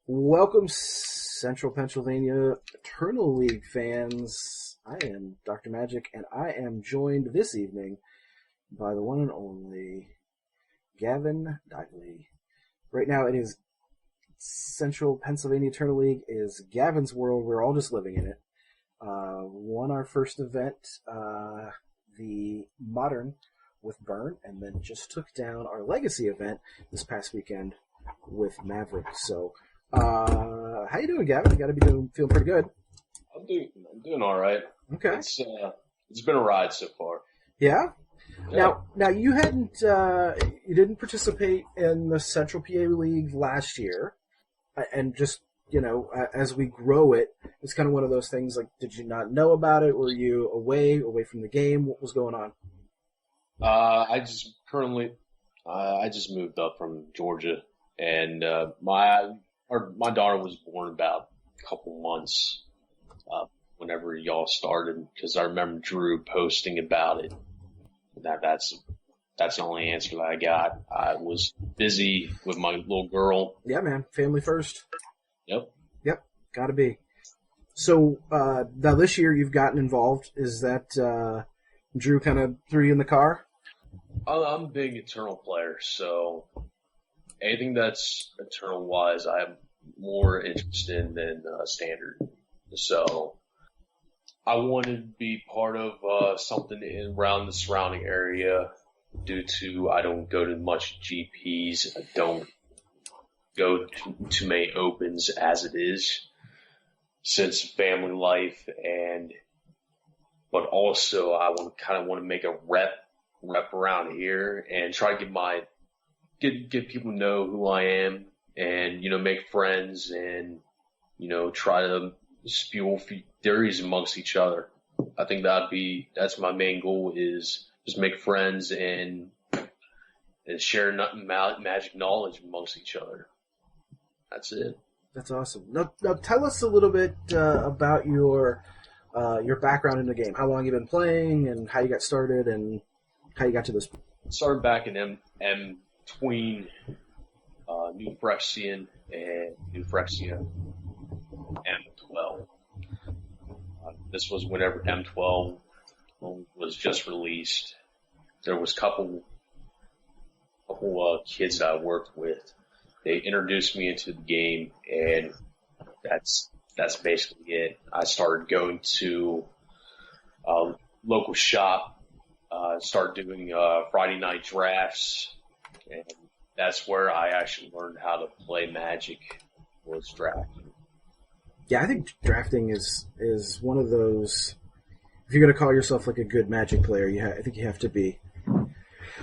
Welcome, Central Pennsylvania Eternal League fans. I am Dr. Magic, and I am joined this evening by the one and only Gavin Dively. Right now, it is Central Pennsylvania Eternal League is Gavin's world. We're all just living in it. Won our first event, the Modern, with Burn, and then just took down our Legacy event this past weekend with Maverick. So, how you doing, Gavin? You got to be feeling pretty good. I'm doing all right. Okay. It's been a ride so far. Yeah. Yeah. Now you you didn't participate in the Central PA League last year, and just as we grow it, it's kind of one of those things. Like, did you not know about it? Were you away from the game? What was going on? I just moved up from Georgia, and my daughter was born about a couple months whenever y'all started, because I remember Drew posting about it. That's the only answer that I got. I was busy with my little girl. Yeah, man. Family first. Yep. Yep. Gotta be. So now this year you've gotten involved. Is that Drew kind of threw you in the car? I'm a big Eternal player, so anything that's Eternal wise, I'm more interested in than Standard. So I wanted to be part of something around the surrounding area. Due to I don't go to much GPs, I don't go to many opens as it is, since family life, but also I want to make a rep around here and try to get people to know who I am, and make friends, and try to spew theories amongst each other. I think that's my main goal, is just make friends and share magic knowledge amongst each other. That's it. That's awesome. Now tell us a little bit about your background in the game. How long you've been playing, and how you got started, and how you got to this point. Started back in between New Phyrexian and New Phyrexia M12. This was whenever M12 was just released. There was a couple kids that I worked with. They introduced me into the game, and that's basically it. I started going to local shop, started doing Friday night drafts, and that's where I actually learned how to play Magic, was drafting. Yeah, I think drafting is one of those. If you're going to call yourself like a good Magic player, I think you have to be.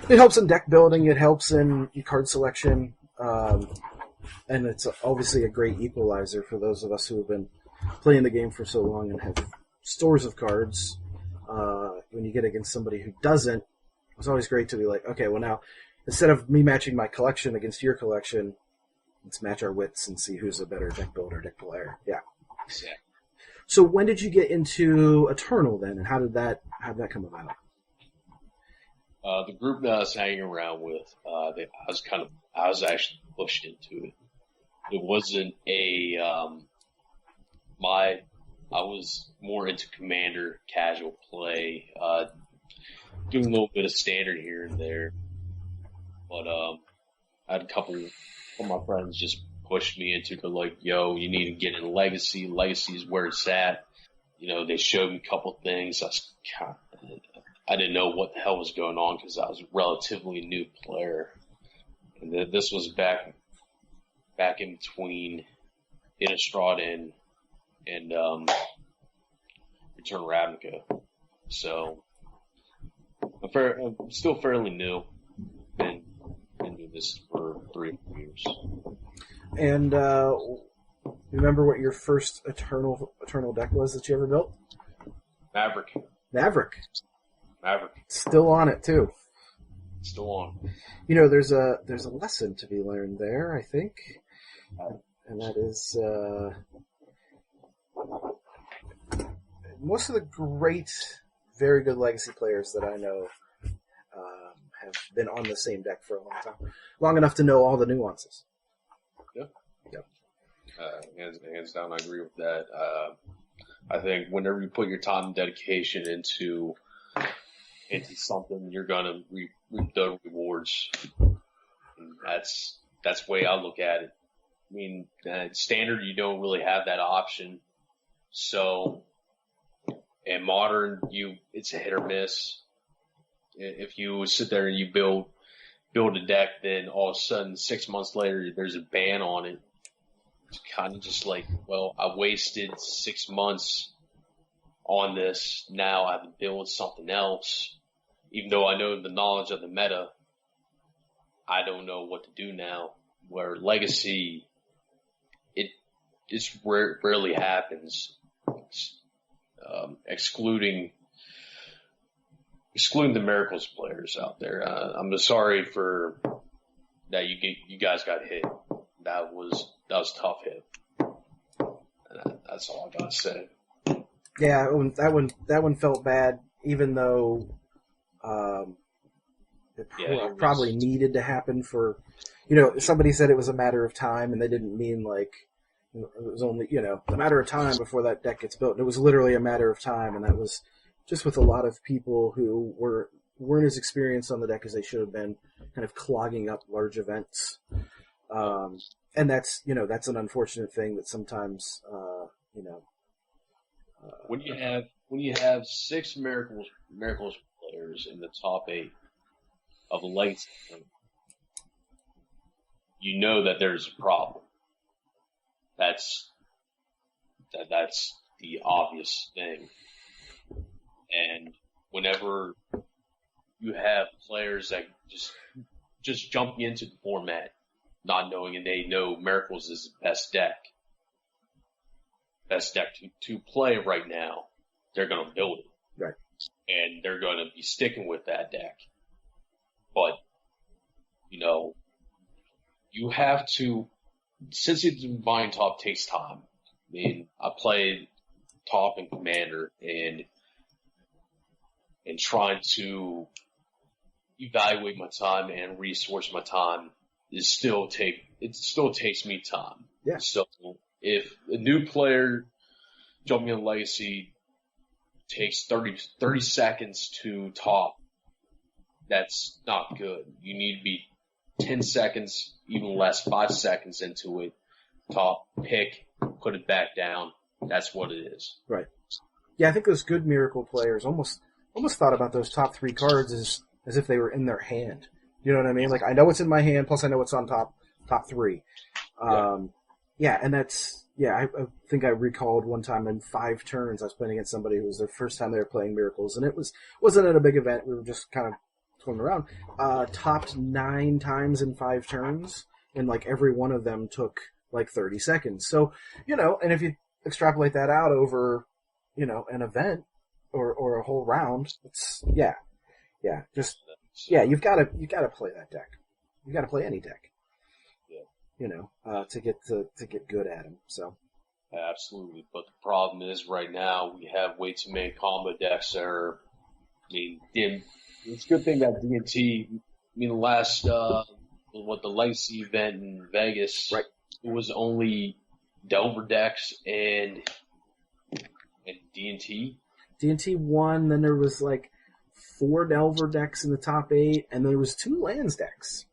It helps in deck building. It helps in card selection, and it's obviously a great equalizer for those of us who have been playing the game for so long and have stores of cards. When you get against somebody who doesn't, it's always great to be like, okay, well now, instead of me matching my collection against your collection, let's match our wits and see who's a better deck builder, deck player. Yeah. Yeah. So when did you get into Eternal then, and how did that come about? The group that I was hanging around with, I was actually pushed into it. It wasn't I was more into Commander, casual play, doing a little bit of Standard here and there. But I had a couple of my friends just pushed me into it. They're like, yo, you need to get in Legacy. Legacy is where it's at. They showed me a couple things. I didn't know what the hell was going on, because I was a relatively new player. And this was back in between Innistrad and Return Ravnica. So I'm still fairly new. Been doing this for 3 years. And remember what your first Eternal deck was that you ever built? Maverick. Still on it too. Still on. There's a lesson to be learned there, I think, and that is most of the great, very good Legacy players that I know have been on the same deck for a long time, long enough to know all the nuances. Yeah. Yep. Hands down, I agree with that. I think whenever you put your time and dedication into something, you're gonna reap the rewards. And that's the way I look at it. I mean, standard, you don't really have that option. So, in modern, it's a hit or miss. If you sit there and you build a deck, then all of a sudden 6 months later there's a ban on it. It's kind of just like, well, I wasted 6 months on this. Now I have to build something else. Even though I know the knowledge of the meta, I don't know what to do now. Where Legacy, it just rarely happens. Excluding the Miracles players out there. I'm sorry for that you guys got hit. That was a tough hit. That's all I gotta say. Yeah, that one felt bad, even though it probably needed to happen for, somebody said it was a matter of time, and they didn't mean like it was only, a matter of time before that deck gets built. It was literally a matter of time, and that was just with a lot of people who weren't as experienced on the deck as they should have been, kind of clogging up large events. And that's an unfortunate thing that sometimes, when you have 6 Miracles players in the top 8 of the Legacy, you know that there's a problem. That's the obvious thing. And whenever you have players that just jumping into the format, not knowing, and they know Miracles is the best deck to play right now, they're going to build it. Right. And they're going to be sticking with that deck. But, you have to, since it's buying top takes time. I mean, I played top and commander, and trying to evaluate my time and resource my time it still takes me time. Yeah. So if a new player jumping in Legacy takes 30 seconds to top, that's not good. You need to be 10 seconds, even less, 5 seconds into it. Top, pick, put it back down. That's what it is. Right. Yeah, I think those good Miracle players almost thought about those top 3 cards as if they were in their hand. You know what I mean? Like, I know it's in my hand, plus I know what's on top 3. And that's, I think I recalled one time in 5 turns I was playing against somebody who was their first time they were playing Miracles, and wasn't at a big event. We were just kind of swimming around. Topped 9 times in 5 turns, and like every one of them took like 30 seconds. So, and if you extrapolate that out over, an event or a whole round, it's, you've got to play that deck. You got to play any deck. Yeah. To get good at them. So. Absolutely, but the problem is right now we have way too many combo decks that are. I mean, it's a good thing that D&T. I mean, the last the Legacy event in Vegas, right? It was only Delver decks and D&T. D&T won. Then there was like 4 Delver decks in the top 8, and there was 2 Lands decks.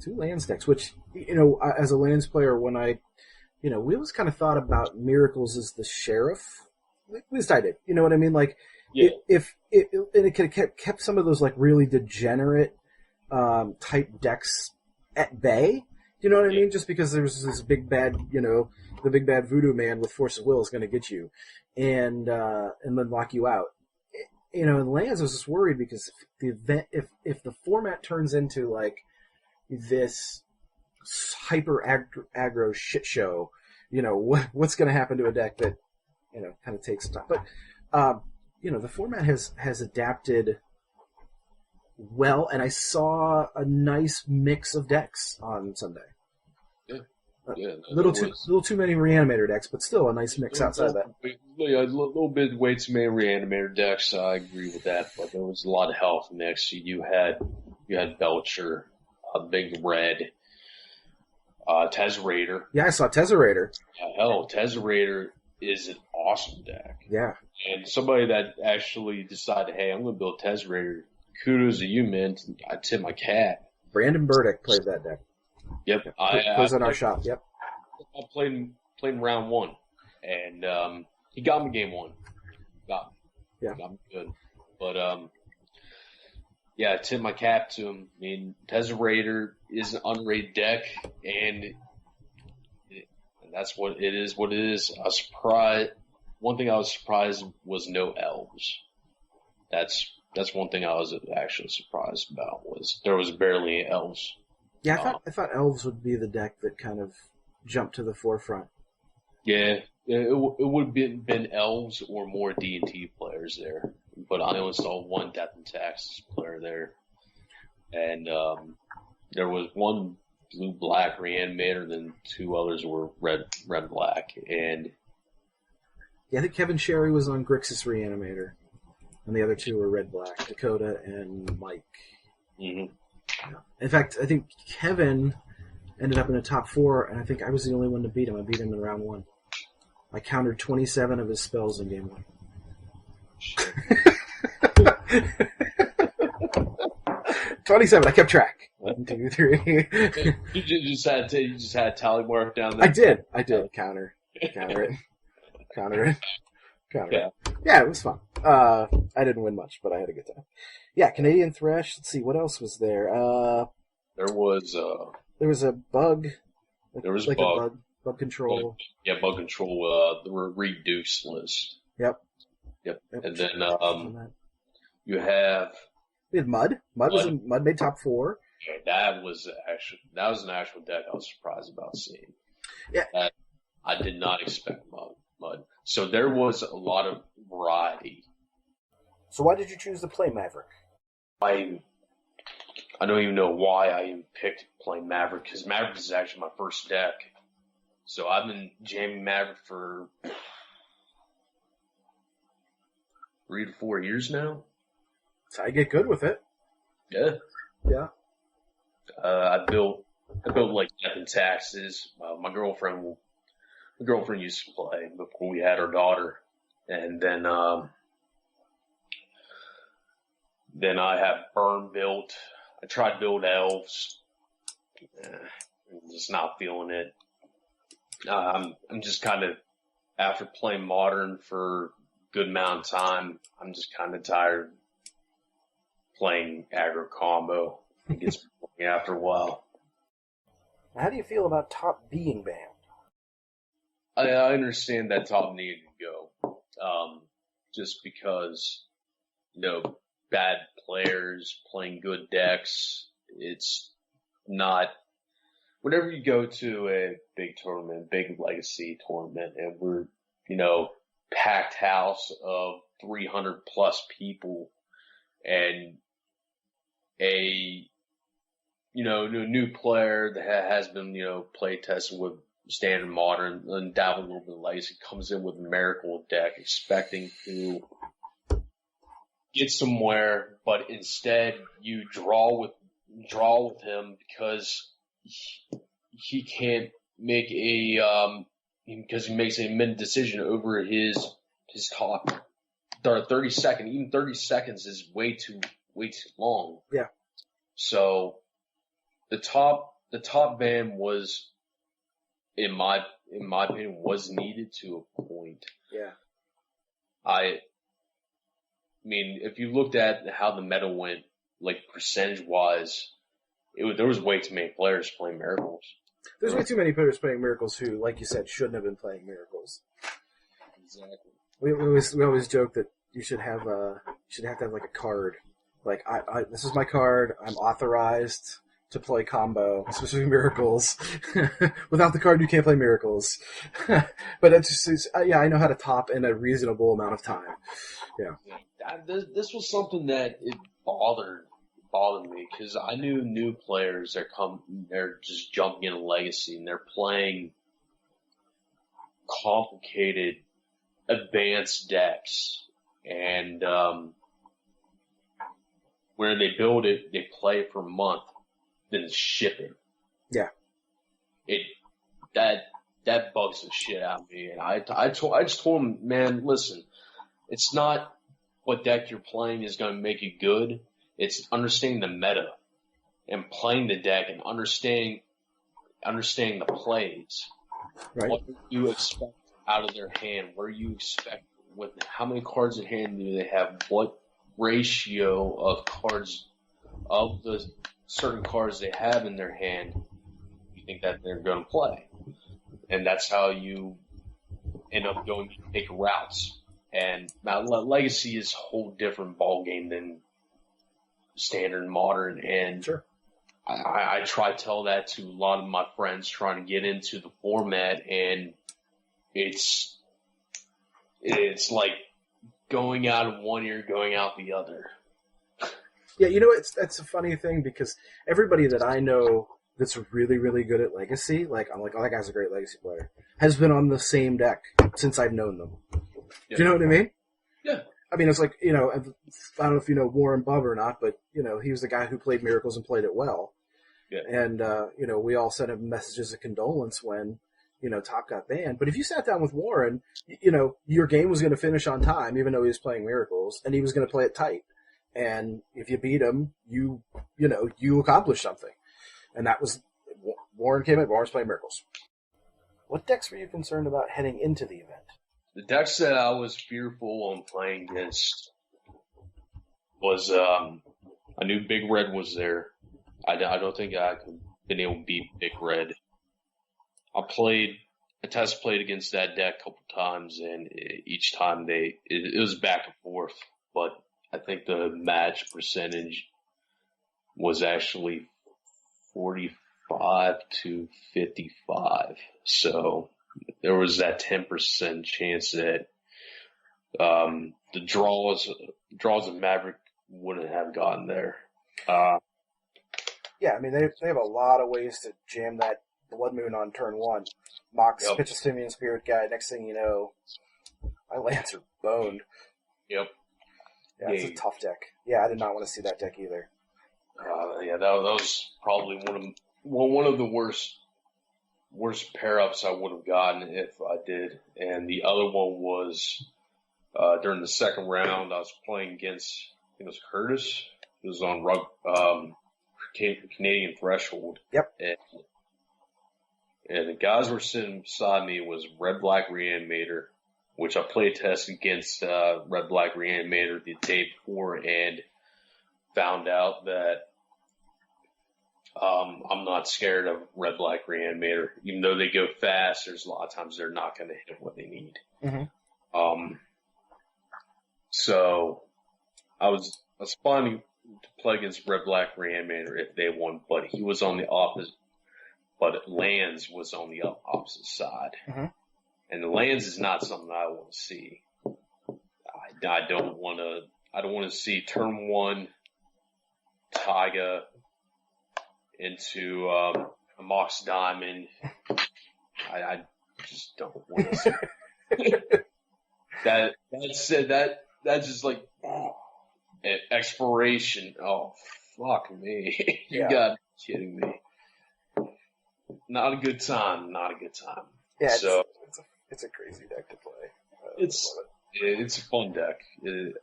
2 Lands decks, which, as a Lands player, when I, we always kind of thought about Miracles as the sheriff. At least I did. You know what I mean? Like, yeah. It could have kept some of those like really degenerate type decks at bay. You know what I mean? Just because there's this big bad, the big bad voodoo man with Force of Will is going to get you, and then lock you out. In Lands, I was just worried because if the format turns into like this hyper aggro shit show, what's going to happen to a deck that kind of takes time. But the format has adapted well, and I saw a nice mix of decks on Sunday. Yeah, a little too many Reanimator decks, but still a nice mix outside of that. Yeah, a little bit way too many Reanimator decks. I agree with that, but there was a lot of health mix. You had Belcher, Big Red, Tezzerator. Yeah, I saw Tezzerator. Hell, Tezzerator is an awesome deck. Yeah. And somebody that actually decided, hey, I'm going to build Tezzerator, kudos to you, man. I tip my cap. Brandon Burdick played that deck. Yep. Plays in our shop. Yep. I played in round one, and he got me game one. Got me good. But yeah, I tip my cap to him. I mean, Tezzerator is an unrated deck, and that's what it is. What it is. I was surprised. One thing I was surprised was no elves. That's one thing I was actually surprised about was there was barely any elves. Yeah, I thought elves would be the deck that kind of jumped to the forefront. Yeah, it would have been elves or more D&T players there, but I only saw one Death and Taxes player there, and there was one blue-black reanimator, then two others were red-black, and yeah, I think Kevin Sherry was on Grixis Reanimator, and the other two were red-black, Dakota and Mike. Mm-hmm. Yeah. In fact, I think Kevin ended up in the top 4, and I think I was the only one to beat him. I beat him in round 1. I countered 27 of his spells in game 1. 27. I kept track. 1, 2, 3. You just had a tally mark down there. I did. Counter it. Yeah. Yeah, it was fun. I didn't win much, but I had a good time. Yeah, Canadian Thresh. Let's see, what else was there? There was a bug. There was like bug. a bug control. Bug control. The reduced list. Yep. And then you have. We had Mud. Mud made top 4. Okay, that was an actual deck I was surprised about seeing. Yeah. I did not expect Mud. So there was a lot of variety. So why did you choose to play Maverick? I don't even know why I even picked playing Maverick, because Maverick is actually my first deck. So I've been jamming Maverick for 3 to 4 years now. That's how you get good with it. Yeah. Yeah. I built like Death and Taxes. My girlfriend used to play before we had our daughter, and then I have Burn built. I tried to build elves. I'm just not feeling it. I'm just kind of, after playing Modern for a good amount of time, I'm just kind of tired of playing aggro combo. It gets boring after a while. How do you feel about top being banned? I understand that top needed to go. Just because, bad players playing good decks, it's not. Whenever you go to a big tournament, big legacy tournament, and we're, packed house of 300 plus people, and a new player that has been, play testing with standard Modern and dabble a little bit of legacy comes in with a miracle deck expecting to get somewhere, but instead you draw with him because he can't make because he makes a mid decision over his top. 30 seconds is way too long. Yeah. So the top ban was, in my opinion, was needed to a point. Yeah. I mean, if you looked at how the meta went, like percentage-wise, there was way too many players playing Miracles. There's way too many players playing Miracles who, like you said, shouldn't have been playing Miracles. Exactly. We always joke that you should have to have like a card. Like, this is my card. I'm authorized to play combo, especially Miracles. Without the card, you can't play Miracles. But it's just, I know how to top in a reasonable amount of time. Yeah. This was something that it bothered me, because I knew new players they're just jumping into Legacy and they're playing complicated, advanced decks, and where they build it, they play it for a month, then ship it. Yeah. it that bugs the shit out of me. And I just told him, man, listen, it's not what deck you're playing is going to make it good. It's understanding the meta and playing the deck and understanding the plays. Right. What do you expect out of their hand? Where do you expect? How many cards in hand do they have? What ratio of cards of the certain cards they have in their hand do you think that they're going to play? And that's how you end up going to take routes. And now Legacy is a whole different ball game than Standard and Modern. And sure. I try to tell that to a lot of my friends trying to get into the format, and it's like going out of one ear, going out the other. Yeah, it's a funny thing because everybody that I know that's really, really good at Legacy, like I'm like, oh, that guy's a great Legacy player, has been on the same deck since I've known them. Yeah. Do you know what I mean? Yeah. I mean, it's like, I don't know if you know Warren Bubb or not, but, he was the guy who played Miracles and played it well. Yeah. And, we all sent him messages of condolence when, Top got banned. But if you sat down with Warren, your game was going to finish on time, even though he was playing Miracles, and he was going to play it tight. And if you beat him, you accomplished something. And that was, Warren came in, Warren's playing Miracles. What decks were you concerned about heading into the event? The decks that I was fearful on playing against was, I knew Big Red was there. I don't think I could been able to beat Big Red. I test played against that deck a couple times, and each time it was back and forth, but I think the match percentage was actually 45 to 55. So there was that 10% chance that the draws of Maverick wouldn't have gotten there. Yeah, I mean, they have a lot of ways to jam that Blood Moon on turn one. Mox, pitch a Simian Spirit Guide, next thing you know, my lands are boned. Yep. Yeah, it's a tough deck. Yeah, I did not want to see that deck either. That was probably one of the worst pair-ups I would have gotten if I did. And the other one was during the second round, I was playing against, I think it was Curtis. It was on Canadian Threshold. Yep. And the guys were sitting beside me was Red Black Reanimator, which I played test against Red Black Reanimator the day before and found out that I'm not scared of Red Black Reanimator. Even though they go fast, there's a lot of times they're not going to hit what they need. Mm-hmm. So I was planning to play against Red Black Reanimator if they won, but he was on the opposite. But Lands was on the opposite side. Mm-hmm. And the Lands is not something I want to see. I don't want to see turn one Taiga into a Mox Diamond. I just don't want to see that's just like expiration. Oh, fuck me. You gotta be kidding me. Not a good time. Yeah, so it's a crazy deck to play. It's a fun deck.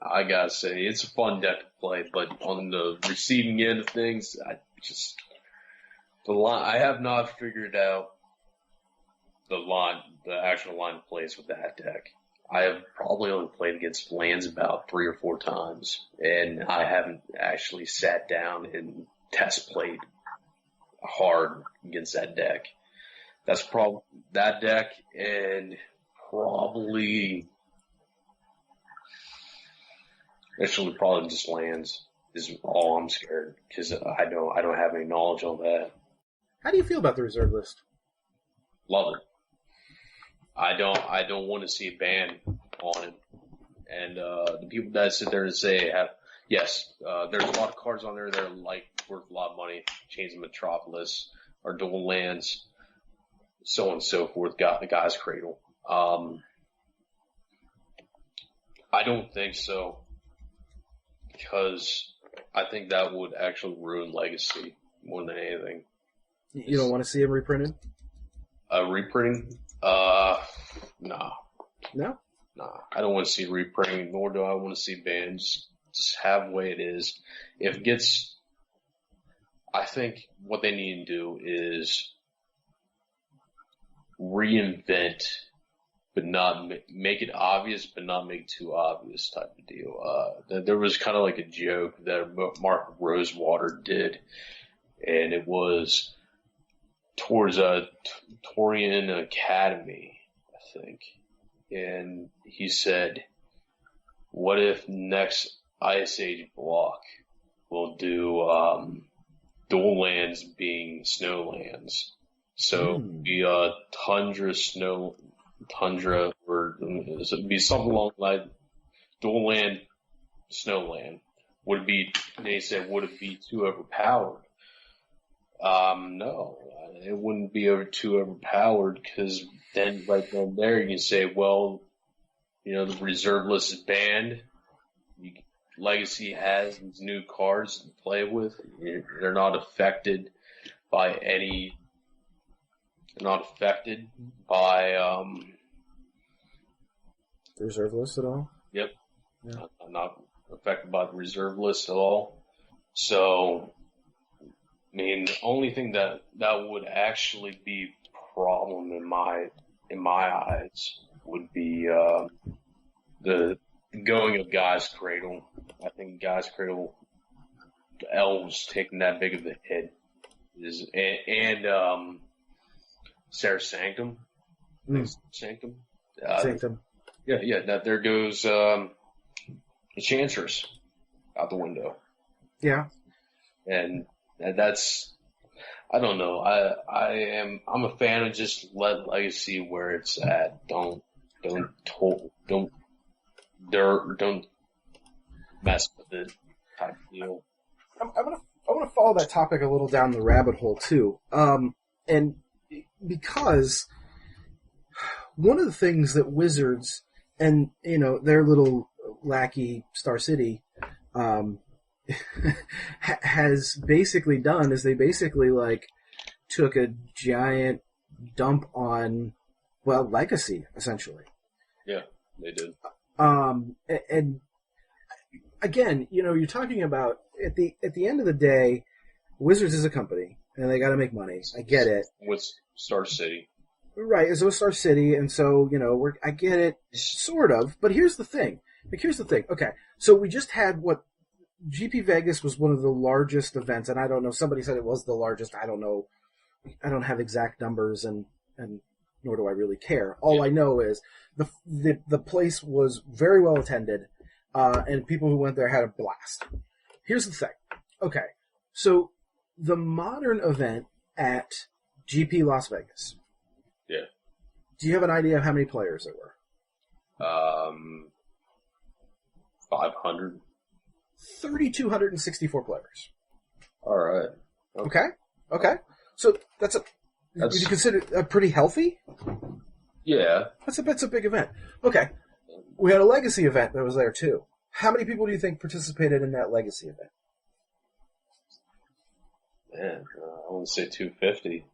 I gotta say, it's a fun deck to play. But on the receiving end of things, I have not figured out the actual line of plays with that deck. I have probably only played against Lands about 3 or 4 times, and I haven't actually sat down and test played hard against that deck. That's probably that deck, and probably just Lands is all I'm scared because I don't have any knowledge on that. How do you feel about the reserve list? Love it. I don't want to see a ban on it, and the people that sit there and say yes, there's a lot of cards on there that are worth a lot of money. Chains of Metropolis, or dual lands, so on and so forth. Got the Guy's Cradle. I don't think so, because I think that would actually ruin Legacy more than anything. You don't want to see him reprinted? reprinting? Nah. No? Nah. I don't want to see reprinting, nor do I want to see bands. Just have the way it is. If it gets, I think what they need to do is reinvent, but not make it obvious, but not make it too obvious type of deal. There was kind of like a joke that Mark Rosewater did, and it was towards a Torian Academy, I think. And he said, what if next Ice Age block will do dual lands being snow lands? So be tundra, or it'd be something along like dual land, snow land. Would it be, they said, would it be too overpowered? No, it wouldn't be too overpowered, because then right then there you can say, well, the reserve list is banned. Legacy has these new cards to play with. They're not affected by any. They're not affected by the reserve list at all. Yep. Yeah. Not affected by the reserve list at all. So, I mean, the only thing that would actually be a problem in my eyes would be the going of Guy's Cradle. I think Guy's Cradle, the elves taking that big of a hit, and Sarah Sanctum. Sanctum. Sanctum. Yeah. That there goes Enchantress out the window. Yeah. And that's, I don't know. I'm a fan of just let Legacy where it's at. Don't mess with it type of deal. I want to follow that topic a little down the rabbit hole too. And because one of the things that Wizards and their little lackey Star City has basically done is they basically took a giant dump on Legacy essentially. Yeah, they did. And again, you're talking about at the end of the day, Wizards is a company and they got to make money. I get it. With Star City. Right, so Star City, and so, I get it, sort of, but here's the thing. Okay, so we just had GP Vegas was one of the largest events, and I don't know, somebody said it was the largest, I don't know, I don't have exact numbers, and nor do I really care. All I know is the place was very well attended, and people who went there had a blast. Here's the thing. Okay, so the modern event at GP Las Vegas. Yeah. Do you have an idea of how many players there were? 500. 3,264 players. All right. Okay. So that's would you consider a pretty healthy? Yeah. That's a big event. Okay. We had a Legacy event that was there too. How many people do you think participated in that Legacy event? Man, I want to say 250.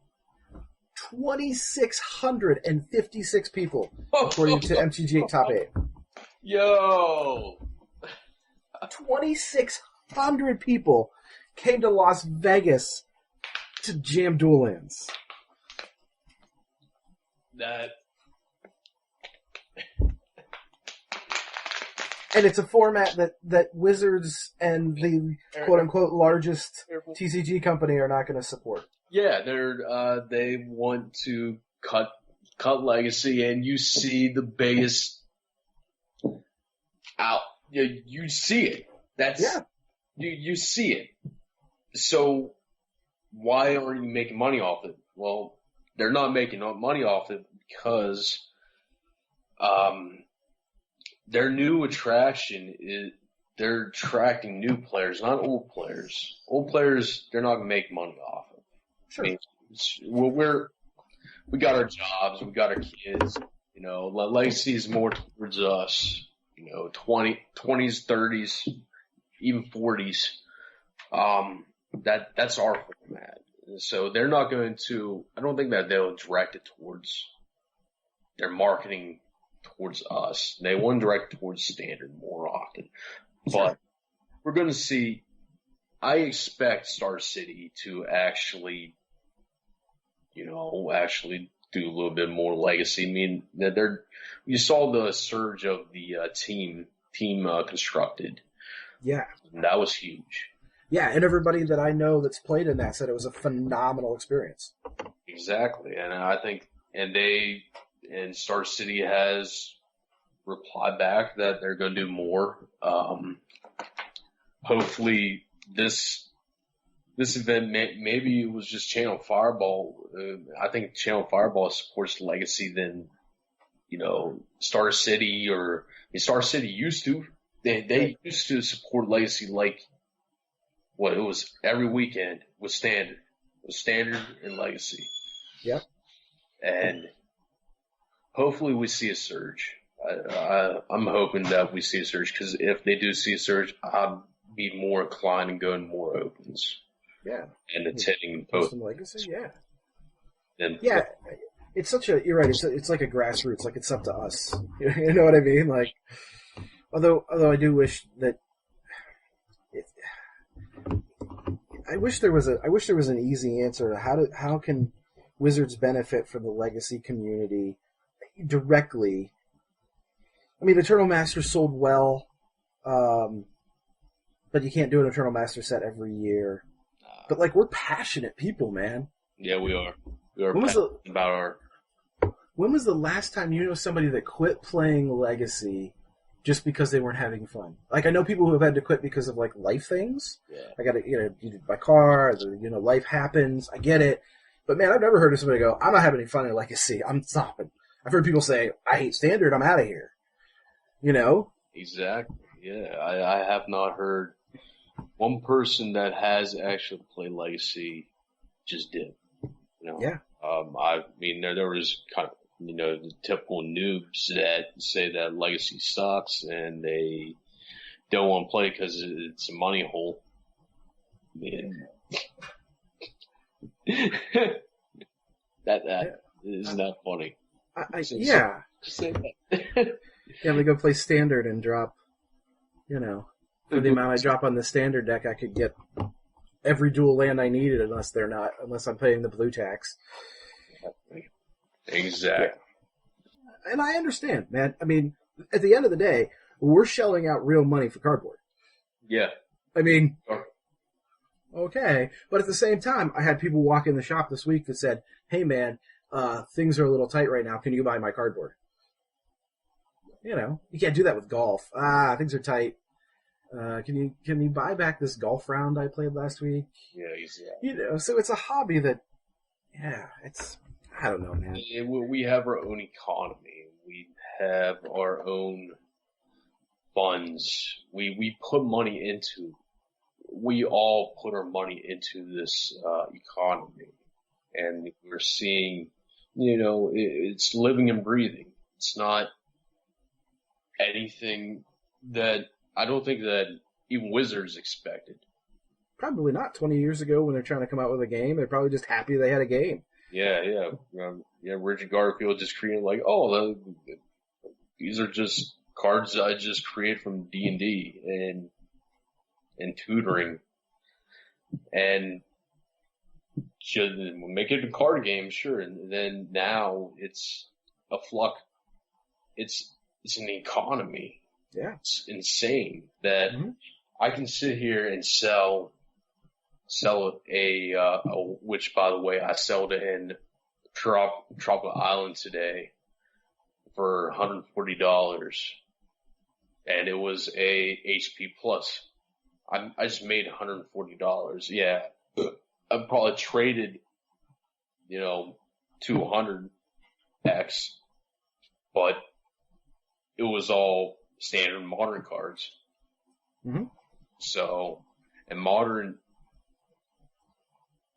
2,656 people, according to MTG Top 8. Yo! 2,600 people came to Las Vegas to jam Dual Lands. And it's a format that Wizards and the quote-unquote largest TCG company are not going to support. Yeah, they want to cut Legacy, and you see the biggest out. You see it. You see it. So why aren't you making money off it? Well, they're not making money off it because their new attraction is they're attracting new players, not old players. Old players, they're not going to make money off it. Sure. I mean, we got our jobs, we got our kids, Legacy is more towards us, 20s, 30s, even 40s. That's our format. So they're not going to, I don't think that they'll direct it towards their marketing towards us. They want to direct towards standard more often. But we're going to see, I expect Star City to actually, actually do a little bit more legacy. I mean, that you saw the surge of the team constructed. Yeah. And that was huge. Yeah, and everybody that I know that's played in that said it was a phenomenal experience. Exactly. And I think, and Star City has replied back that they're going to do more. Hopefully this event, maybe it was just Channel Fireball. I think Channel Fireball supports Legacy than, Star City Star City used to. They used to support Legacy like, it was every weekend was standard. It was standard and Legacy. Yep. And hopefully we see a surge. I'm hoping that we see a surge, because if they do see a surge, I'd be more inclined to go in more opens. Yeah. And attending both. Legacy, yeah. And yeah. It's you're right, it's like a grassroots, like it's up to us. You know what I mean? Like, although I do wish that I wish there was an easy answer to how can Wizards benefit from the Legacy community directly. I mean, Eternal Masters sold well, but you can't do an Eternal Master set every year. But like, we're passionate people, man. Yeah, we are. We are passionate about our. When was the last time you know somebody that quit playing Legacy just because they weren't having fun? Like, I know people who have had to quit because of like life things. Yeah. I got to, you did my car. Life happens. I get it. But man, I've never heard of somebody go, "I'm not having any fun in Legacy. I'm stopping." I've heard people say, "I hate Standard. I'm out of here." Exactly. Yeah, I have not heard one person that has actually played Legacy just did. Yeah. I mean, there was kind of, the typical noobs that say that Legacy sucks and they don't want to play because it's a money hole. Man. that isn't that funny. Yeah. Say that. Yeah, we go play Standard and drop, for the amount I drop on the Standard deck, I could get every dual land I needed unless I'm paying the blue tax. Exactly. Yeah. And I understand, man. I mean, at the end of the day, we're shelling out real money for cardboard. Yeah. I mean, okay. But at the same time, I had people walk in the shop this week that said, "Hey, man, things are a little tight right now. Can you buy my cardboard?" You can't do that with golf. Things are tight. Can you buy back this golf round I played last week? Yeah, exactly. So it's a hobby that, I don't know, man. We have our own economy. We have our own funds. We put money into. We all put our money into this economy, and we're seeing, it's living and breathing. It's not anything that I don't think that even Wizards expected. Probably not 20 years ago when they're trying to come out with a game. They're probably just happy they had a game. Yeah. Richard Garfield just created these are just cards I just created from D&D and tutoring, and should make it a card game, sure. And then now it's a flux. It's an economy. Yeah. It's insane that I can sit here and sell which, by the way, I sold it in Tropical Island today for $140, and it was a HP plus. I just made $140. Yeah, I probably traded, 200x, but it was all standard modern cards. Mm-hmm. So, and modern,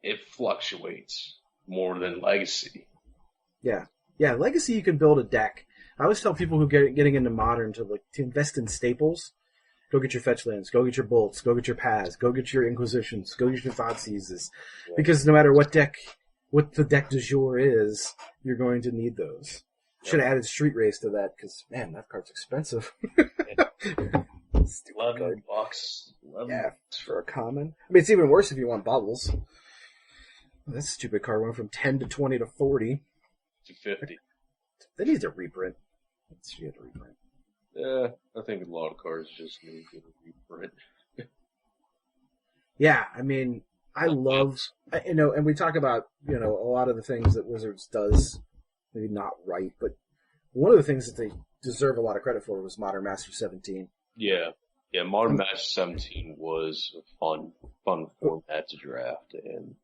it fluctuates more than Legacy. Yeah. Legacy, you can build a deck. I always tell people who getting into modern to invest in staples, Go get your fetch lands. Go get your bolts. Go get your paths. Go get your inquisitions. Go get your Thoughtseizes. Yeah. Because no matter what the deck du jour is, you're going to need those. Should have added Street Race to that, because, man, that card's expensive. $11. Yeah, for a common. I mean, it's even worse if you want bubbles. That stupid card went from 10 to 20 to 40. To 50. That needs a reprint. That should get a reprint. Yeah, I think a lot of cards just need to reprint. Yeah, I mean, I love, and we talk about, a lot of the things that Wizards does, maybe not right, but one of the things that they deserve a lot of credit for was Modern Master 17. Yeah, Modern Master 17 was a fun format to draft, and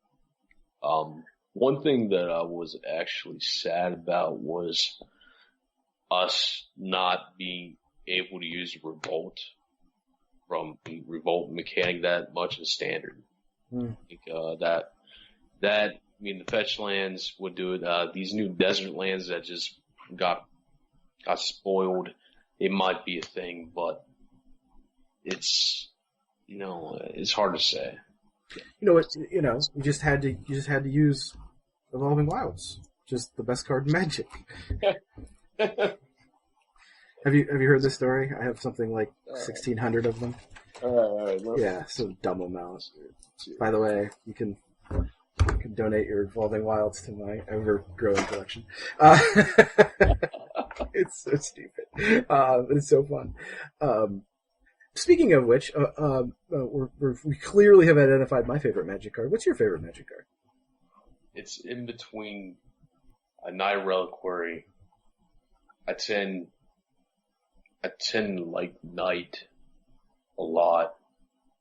one thing that I was actually sad about was us not being able to use Revolt from the Revolt mechanic that much in Standard. I think the fetch lands would do it. These new desert lands that just got spoiled, it might be a thing, but it's it's hard to say. You just had to use Evolving Wilds, just the best card in Magic. Have you heard this story? I have something like 1,600 of them. All right. Yeah, so dumb amount. By the way, you can donate your Evolving Wilds to my ever-growing collection. It's so stupid. It's so fun. Speaking of which, we clearly have identified my favorite Magic card. What's your favorite Magic card? It's in between a Night Reliquary. I tend to like Night a lot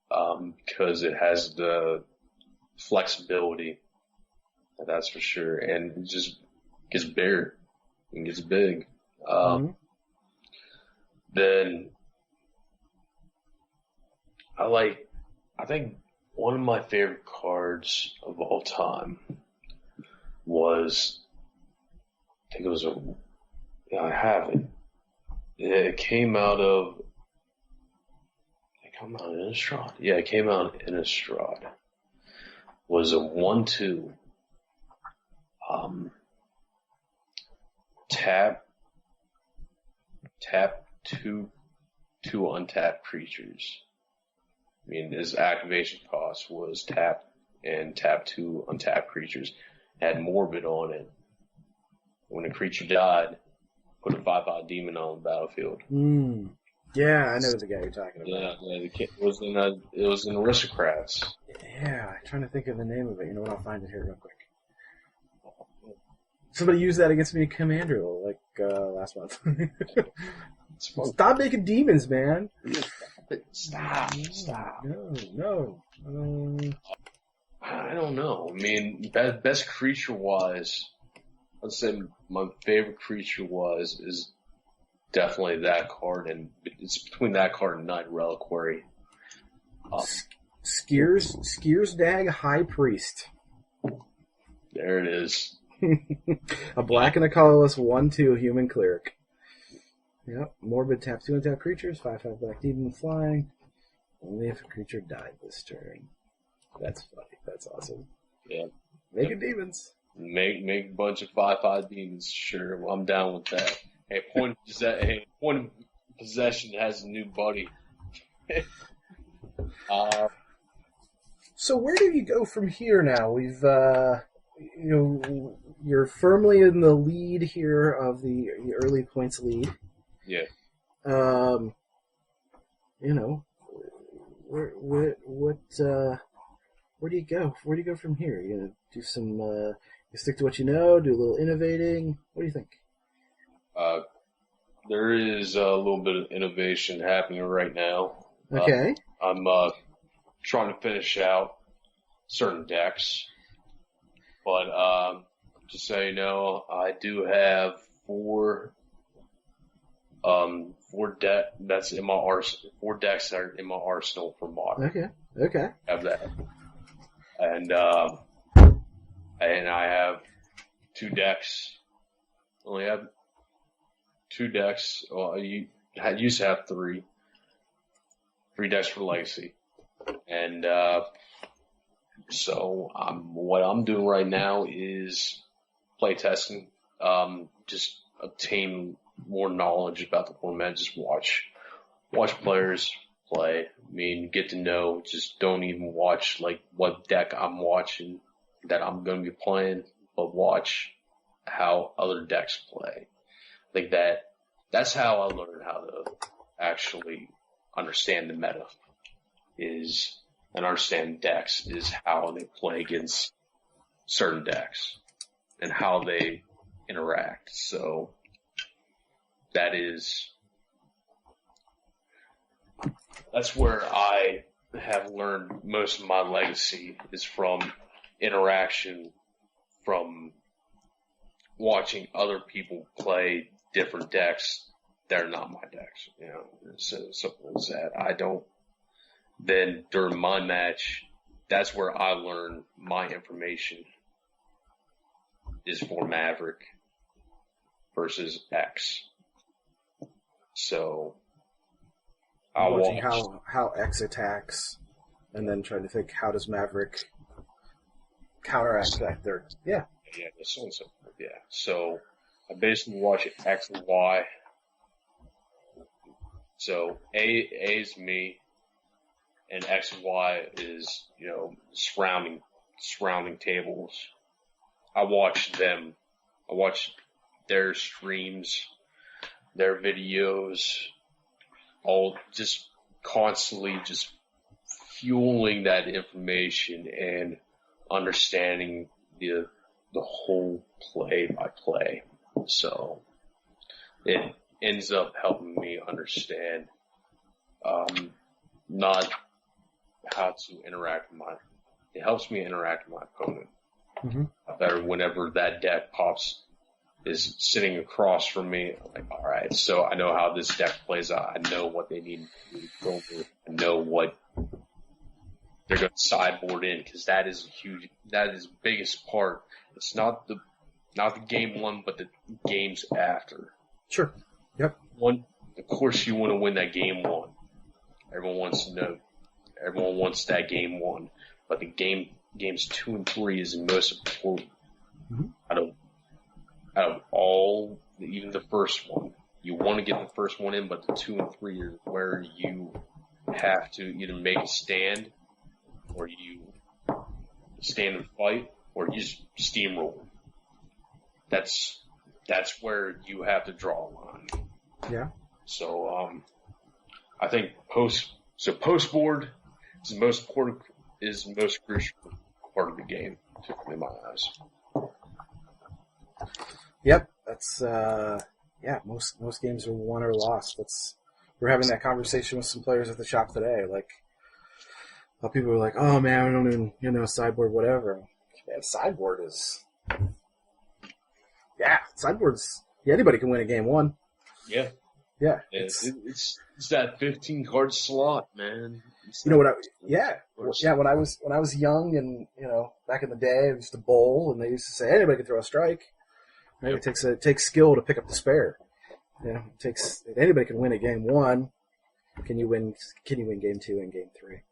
because it has the flexibility, that's for sure, and it just gets bigger and gets big. Then I think one of my favorite cards of all time was, I think it was I have it. It came out of Innistrad. Yeah, it came out in Innistrad. Was a 1/2. Tap 2 untapped creatures. I mean, his activation cost was tap 2 untapped creatures. Had Morbid on it. When a creature died, put a 5/5 demon on the battlefield. Yeah, I know the guy you're talking about. Yeah, it was in Aristocrats. Yeah, I'm trying to think of the name of it. You know what? I'll find it here real quick. Somebody used that against me in Commander last month. Stop making demons, man. Stop. No. I don't know. I mean, best creature-wise, I'd say my favorite creature-wise is definitely that card, and it's between that card and Night Reliquary. Skier's Dag High Priest. There it is. A black and a colorless 1/2 human cleric. Yep. Morbid tap 2 untap creatures, 5/5 black demon flying. Only if a creature died this turn. That's funny. That's awesome. Yeah. Making demons. Make a bunch of 5/5 demons. Sure, well, I'm down with that. Hey, point of possession has a new buddy. So where do you go from here now? We've you're firmly in the lead here of the early points lead. Yeah. Where do you go? Where do you go from here? You gonna do some? You stick to what you know. Do a little innovating. What do you think? There is a little bit of innovation happening right now. Okay. I'm trying to finish out certain decks, but just so you know, I do have four decks in my arsenal for Modern. Okay. I have that, and I have 2 decks. Only have 2 decks. Well, I used to have 3. 3 decks for Legacy. And so what I'm doing right now is playtesting, just obtain more knowledge about the format, just watch players play. I mean, get to know, just don't even watch like what deck I'm watching that I'm going to be playing, but watch how other decks play. I think that's how I learned how to actually understand the meta and understand decks is how they play against certain decks and how they interact. So that's where I have learned most of my Legacy is from interaction, from watching other people play different decks that are not my decks, so something like that. Then during my match, that's where I learn my information is for Maverick versus X. So I'll watching watch how X attacks, and then trying to think how does Maverick counteract that. Yeah, So I basically watch X and Y. So A is me, and X and Y is surrounding tables. I watch them. I watch their streams, their videos, all just constantly just fueling that information and understanding the whole play by play. So it ends up helping me understand not how to interact with it helps me interact with my opponent better whenever that deck is sitting across from me. I'm like, all right, so I know how this deck plays out. I know what they need to go over. I know what they're going to sideboard in, because that is the biggest part. It's not the game one, but the games after. Sure. Yep. Of course, you want to win that game one. Everyone wants to know. Everyone wants that game one, but the games 2 and 3 is the most important out of all, even the first one. You want to get the first one in, but the 2 and 3 are where you have to either make a stand, or you stand and fight, or you just steamroll. That's where you have to draw a line. Yeah. So I think post board is the most important, is the most crucial part of the game, in my eyes. Yep. That's most games are won or lost. We're having that conversation with some players at the shop today. Like, people are like, "Oh man, I don't even sideboard whatever." Man, sideboard is sideboards. Yeah, anybody can win a game one. Yeah. Yeah. It's that 15 card slot, man. When I was young and back in the day, it was the bowl, and they used to say anybody can throw a strike. Right? Yep. It takes skill to pick up the spare. Anybody can win a game one. Can you win game 2 and game 3?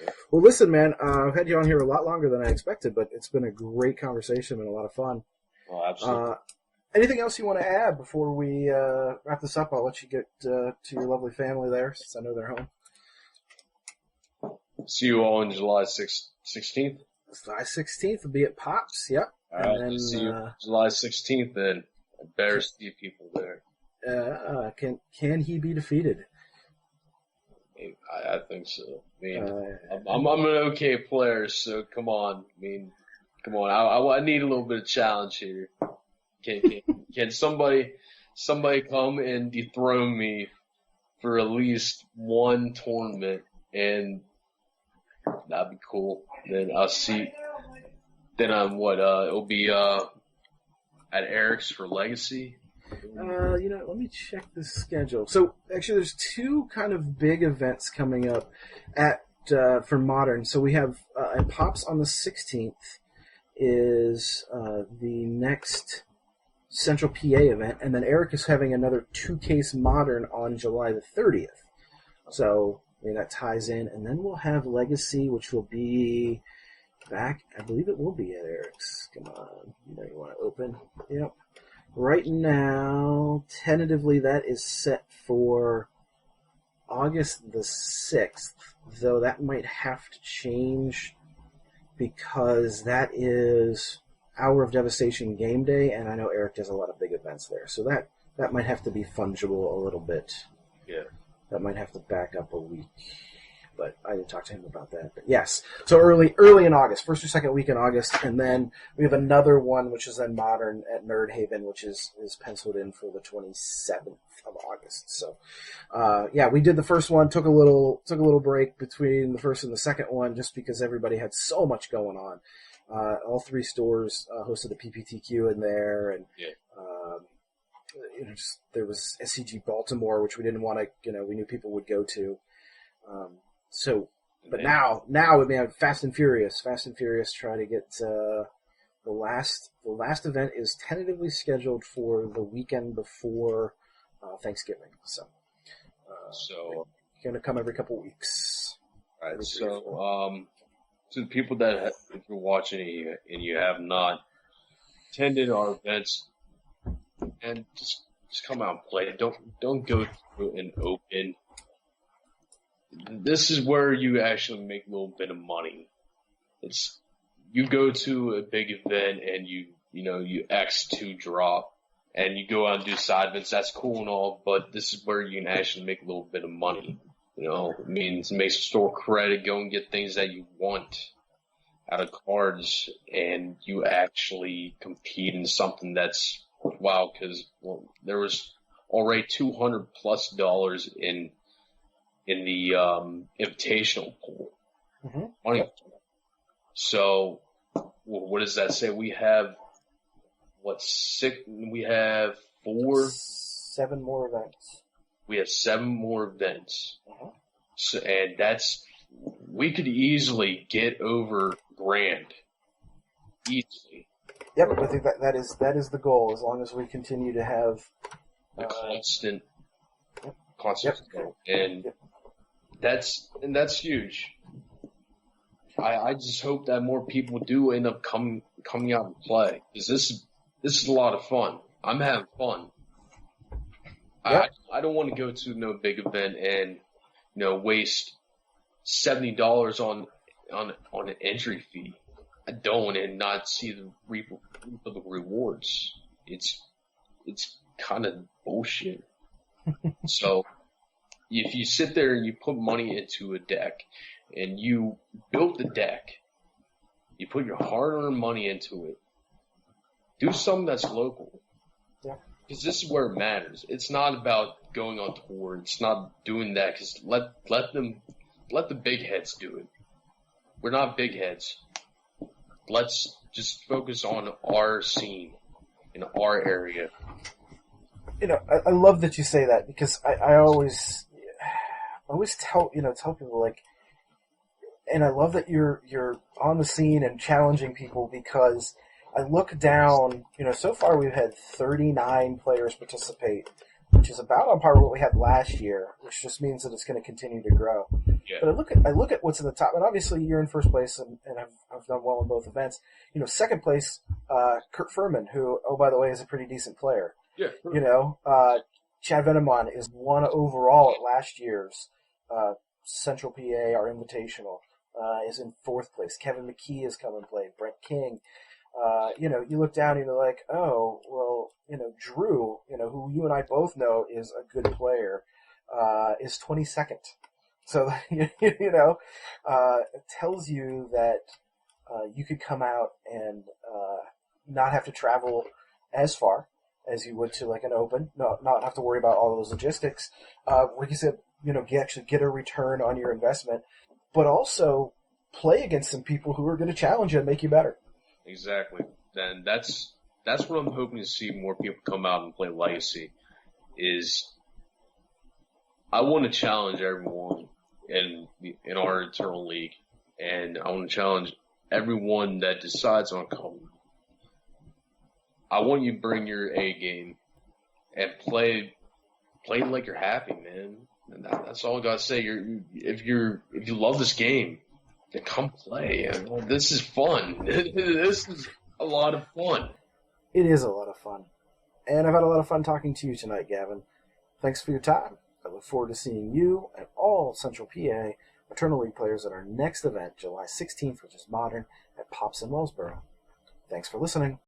Yeah. Well, listen, man, I've had you on here a lot longer than I expected, but it's been a great conversation and a lot of fun. Oh, absolutely. Anything else you want to add before we wrap this up? I'll let you get to your lovely family there, since I know they're home. See you all on July 16th. July 16th will be at Pops. Yep. All right. And then, see you July 16th. Then I better see people there. Can he be defeated? I think so. I mean, I'm an okay player, so come on. I need a little bit of challenge here. Can somebody come and dethrone me for at least one tournament, and that'd be cool. Then I'll see. Then it'll be at Eric's for Legacy. Let me check the schedule. So actually, there's 2 kind of big events coming up for Modern. So we have at Pops on the 16th is the next Central PA event, and then Eric is having another 2-case Modern on July the 30th. So that ties in. And then we'll have Legacy, which will be back. I believe it will be at Eric's. Come on. You want to open? Yep. Right now, tentatively, that is set for August the 6th, though that might have to change because that is Hour of Devastation game day, and I know Eric does a lot of big events there, so that might have to be fungible a little bit. Yeah. That might have to back up a week, but I didn't talk to him about that. But yes, so early in August, first or second week in August, and then we have another one, which is then Modern at Nerd Haven, which is penciled in for the 27th of August. So, we did the first one, took a little break between the first and the second one, just because everybody had so much going on. All three stores hosted a PPTQ in there, and there was SCG Baltimore, which we didn't want to, we knew people would go to. But now we have Fast and Furious try to get the last event is tentatively scheduled for the weekend before Thanksgiving. So going to come every couple weeks. All right. So to the people that if you're watching and you have not attended our events, and just come out and play. Don't go through an open. This is where you actually make a little bit of money. It's you go to a big event and you X2 drop and you go out and do side events. That's cool and all, but this is where you can actually make a little bit of money. It means make some store credit, go and get things that you want out of cards, and you actually compete in something that's worthwhile because there was already $200+ in the invitational pool. Mm-hmm. So what does that say? We have six? We have 7 more events. We have 7 more events. Uh-huh. So, and we could easily get over grand. Easily. Yep, I think that is the goal, as long as we continue to have the constant yep. And that's huge. I just hope that more people do end up coming out and play, because this is a lot of fun. I'm having fun. Yep. I don't want to go to no big event and waste $70 on an entry fee. I don't, and not see the reap of the rewards. It's kind of bullshit. So if you sit there and you put money into a deck and you built the deck, you put your hard-earned money into it, do something that's local. Yeah. Because this is where it matters. It's not about going on tour. It's not doing that, because let the big heads do it. We're not big heads. Let's just focus on our scene in our area. I love that you say that, because I always tell people, like, and I love that you're on the scene and challenging people, because I look down, so far we've had 39 players participate, which is about on par with what we had last year, which just means that it's going to continue to grow. Yeah. But I look at what's in the top, and obviously you're in first place, and I've done well in both events. Second place, Kurt Furman, who, oh, by the way, is a pretty decent player. Yeah. Chad Venemon is 1 overall at last year's Central PA, our Invitational, is in 4th place. Kevin McKee has come and played. Brent King. You look down and you're like, oh, well, Drew, who you and I both know is a good player, is 22nd. So, it tells you that you could come out and not have to travel as far as you would to like an open, not have to worry about all those logistics. Like you said, actually get a return on your investment, but also play against some people who are going to challenge you and make you better. Exactly. And that's what I'm hoping to see more people come out and play Legacy. Is I want to challenge everyone in our internal league, and I want to challenge everyone that decides on coming. I want you to bring your A game and play like you're happy, man. And that's all I gotta say. If you love this game, then come play. This is fun. This is a lot of fun. It is a lot of fun. And I've had a lot of fun talking to you tonight, Gavin. Thanks for your time. I look forward to seeing you and all Central PA Eternal League players at our next event, July 16th, which is Modern, at Pops in Wellsboro. Thanks for listening.